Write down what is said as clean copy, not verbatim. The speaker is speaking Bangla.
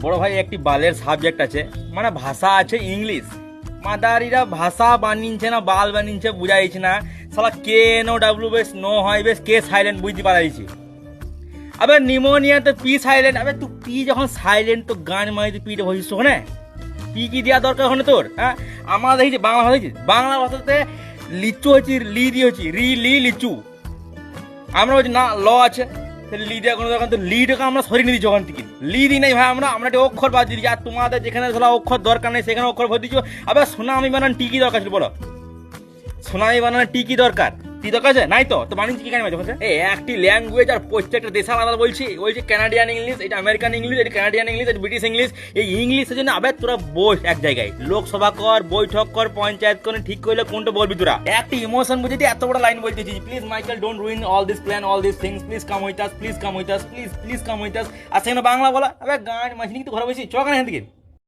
বড় ভাই একটি বালের সাবজেক্ট আছে, মানে ভাষা আছে ইংলিশ। মাদারিরা ভাষা বানিয়েছে না বাল বানিয়েছে বুঝাইছে না। শালা কে নো ডাব্লিউ বেশ নো হয় বেশ কে সাইলেন্ট বুঝতে পারাইছি। আবে নিমোনিয়া তো পি সাইলেন্ট। আবে তুই পি যখন সাইলেন্ট তো গান মারি তুই পিটা হয়েছিস ওখানে। পি কি দেওয়া দরকার ওখানে তোর? হ্যাঁ, আমরা দেখেছি বাংলা ভাষা দেখছিস, বাংলা ভাষাতে লিচু হচ্ছে লি দিয়ে হচ্ছে রি লি লিচু। আমরা বলছি না ল আছে, লি দেওয়া কোনো দরকার, তো লিটাকে আমরা সরিয়ে নিয়ে দিচ্ছি ওখান থেকে। লি দিই নাই ভাই, আমরা একটা অক্ষর বাদ দিচ্ছি। আর তোমাদের যেখানে ধরা অক্ষর দরকার নেই সেখানে অক্ষর ভর দিচ্ছ। আবার সোনামি বানান টি কি দরকার ছিল বলো? সোনামি বানান টি কি দরকার? টি দরকার আছে নাই তো বানিয়েছি কি কেন মাঝে? এই একটি ল্যাঙ্গুয়েজ আর প্রত্যেকটা দেশ আলাদা বলছি। বলছি কানাডিয়ান ইংলিশ, এটা আমেরিকান ইংলিশ, এটা কানাডিয়ান ইংলিশ, এটা ব্রিটিশ ইংলিশ। এই ইংলিশের জন্য আবার তোরা বস এক জায়গায়, লোকসভা কর, বৈঠক কর, পঞ্চায়েত করে ঠিক করলে কোনটা বলবি তোরা? একটা ইমোশন বুঝে এত বড় লাইন বলতেছি, please Michael don't ruin all this plan all this things, please come with us, please come with us, please come with us. আর সেখানে বাংলা বলা, আবার গান মাঝিনি তো ঘরে বসি চকান এখান থেকে।